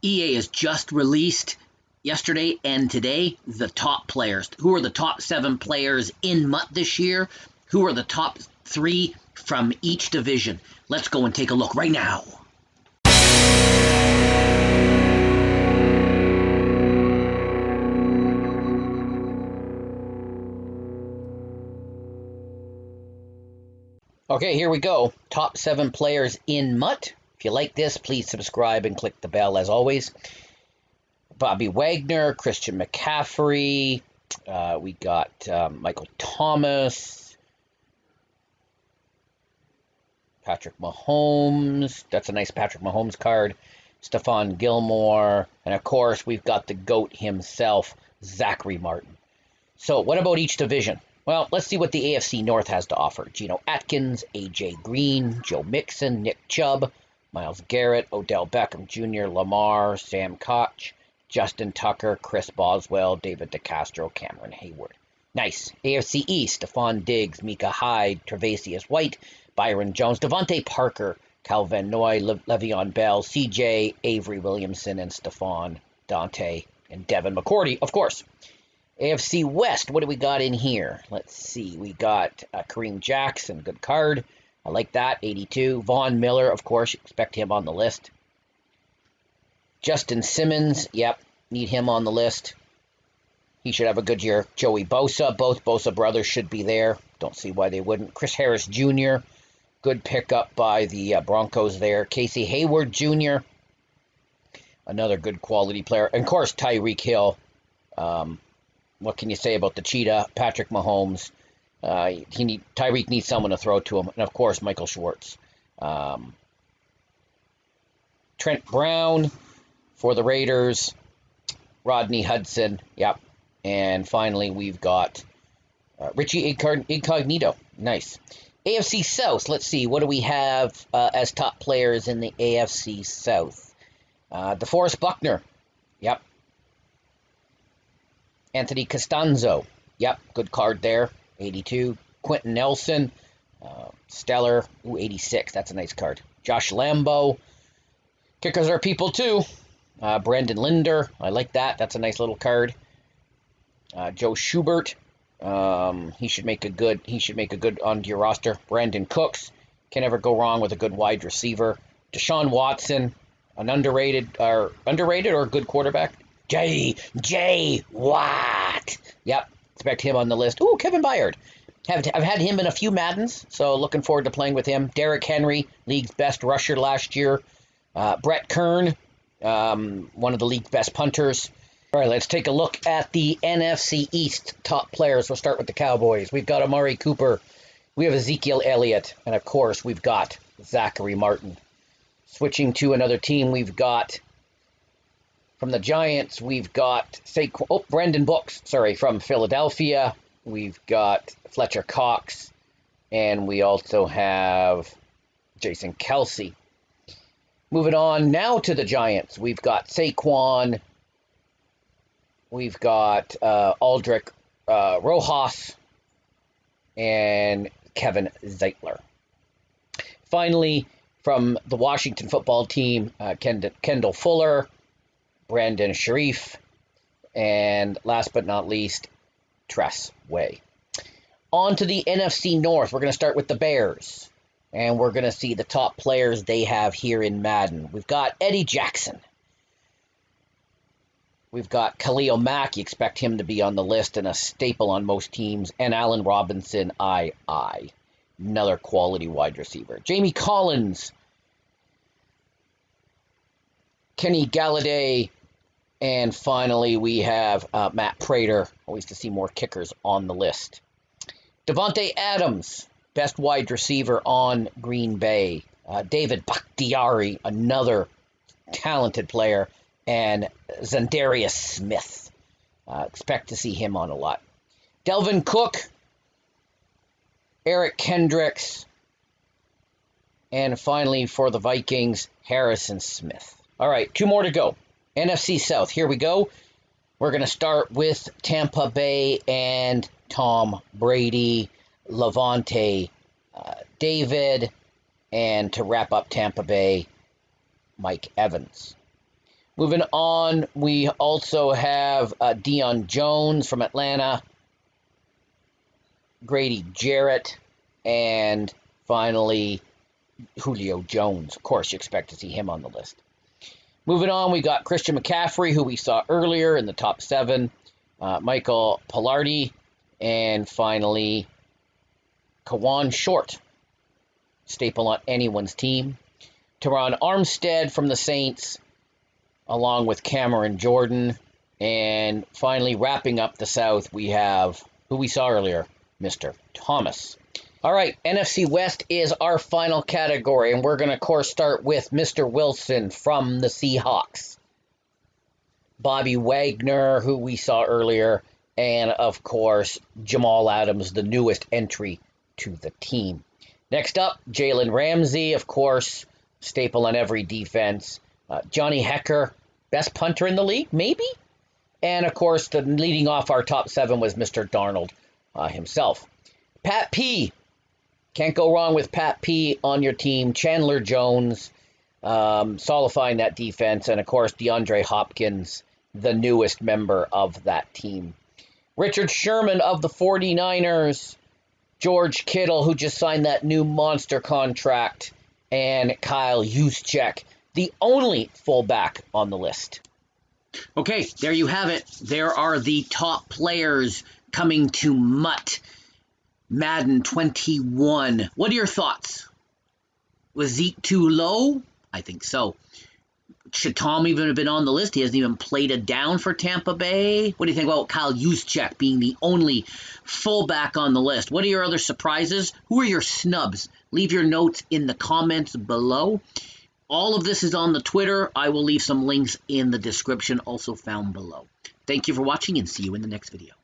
EA has just released yesterday and today the top players. Who are the top 7 players in MUT this year? Who are the top 3 from each division? Let's go and take a look right now. Okay, here we go. Top 7 players in MUT. If you like this, please subscribe and click the bell as always. Bobby Wagner, Christian McCaffrey, we got Michael Thomas, Patrick Mahomes. That's a nice Patrick Mahomes card. Stephon Gilmore. And of course, we've got the GOAT himself, Zachary Martin. So what about each division? Well, let's see what the AFC North has to offer. Geno Atkins, AJ Green, Joe Mixon, Nick Chubb, Myles Garrett, Odell Beckham Jr., Lamar, Sam Koch, Justin Tucker, Chris Boswell, David DeCastro, Cameron Hayward. Nice. AFC East, Stephon Diggs, Micah Hyde, Tre'Davious White, Byron Jones, Devontae Parker, Calvin Noy, Le'Veon Bell, CJ, Avery Williamson, and Stephon Dante, and Devin McCourty, of course. AFC West, what do we got in here? Let's see. We got Kareem Jackson, good card. I like that, 82. Von Miller, of course, expect him on the list. Justin Simmons, yep, need him on the list. He should have a good year. Joey Bosa, both Bosa brothers should be there. Don't see why they wouldn't. Chris Harris Jr., good pickup by the Broncos there. Casey Hayward Jr., another good quality player. And of course, Tyreek Hill. What can you say about the Cheetah? Patrick Mahomes. Tyreek needs someone to throw to him. And, of course, Michael Schwartz. Trent Brown for the Raiders. Rodney Hudson. Yep. And finally, we've got Richie Incognito. Nice. AFC South. Let's see. What do we have as top players in the AFC South? DeForest Buckner. Yep. Anthony Costanzo. Yep, good card there. 82. Quentin Nelson. Stellar. Ooh, 86. That's a nice card. Josh Lambo. Kickers are people too. Brandon Linder. I like that. That's a nice little card. Joe Schubert. He should make a good onto your roster. Brandon Cooks. Can never go wrong with a good wide receiver. Deshaun Watson. An underrated or good quarterback. J. Watt. Yep. Expect him on the list. Ooh, Kevin Byard. I've had him in a few Maddens, so looking forward to playing with him. Derrick Henry, league's best rusher last year. Brett Kern, one of the league's best punters. All right, let's take a look at the NFC East top players. We'll start with the Cowboys. We've got Amari Cooper. We have Ezekiel Elliott. And, of course, we've got Zachary Martin. Switching to another team, we've got... From the Giants, we've got Brandon Brooks, from Philadelphia. We've got Fletcher Cox, and we also have Jason Kelsey. Moving on now to the Giants, we've got Saquon. We've got Aldrich Rojas and Kevin Zeitler. Finally, from the Washington football team, Kendall Fuller, Brandon Sharif, and last but not least, Tress Way. On to the NFC North. We're going to start with the Bears, and we're going to see the top players they have here in Madden. We've got Eddie Jackson. We've got Khalil Mack. You expect him to be on the list and a staple on most teams. And Allen Robinson, another quality wide receiver. Jamie Collins, Kenny Galladay, and finally we have Matt Prater. Always to see more kickers on the list. Devontae Adams, best wide receiver on Green Bay. David Bakhtiari, another talented player. And Za'Darius Smith. Expect to see him on a lot. Delvin Cook, Eric Kendricks, and finally for the Vikings, Harrison Smith. All right, 2 more to go. NFC South, here we go. We're going to start with Tampa Bay and Tom Brady, Levante David, and to wrap up Tampa Bay, Mike Evans. Moving on, we also have Deion Jones from Atlanta, Grady Jarrett, and finally Julio Jones. Of course, you expect to see him on the list. Moving on, we got Christian McCaffrey, who we saw earlier in the top 7, Michael Palardy, and finally Kawan Short, staple on anyone's team. Teron Armstead from the Saints, along with Cameron Jordan. And finally, wrapping up the South, we have, who we saw earlier, Mr. Thomas. All right, NFC West is our final category, and we're going to, of course, start with Mr. Wilson from the Seahawks. Bobby Wagner, who we saw earlier, and, of course, Jamal Adams, the newest entry to the team. Next up, Jalen Ramsey, of course, staple on every defense. Johnny Hecker, best punter in the league, maybe? And, of course, the leading off our top 7 was Mr. Darnold himself. Pat P. Can't go wrong with Pat P on your team. Chandler Jones, solidifying that defense. And, of course, DeAndre Hopkins, the newest member of that team. Richard Sherman of the 49ers. George Kittle, who just signed that new monster contract. And Kyle Juszczyk, the only fullback on the list. Okay, there you have it. There are the top players coming to Mutt Madden 21. What are your thoughts? Was Zeke too low? I think so. Should Tom even have been on the list? He hasn't even played it down for Tampa Bay. What do you think about Kyle Juszczyk being the only fullback on the list? What are your other surprises? Who are your snubs? Leave your notes in the comments below. All of this is on the Twitter. I will leave some links in the description, also found below. Thank you for watching, and see you in the next video.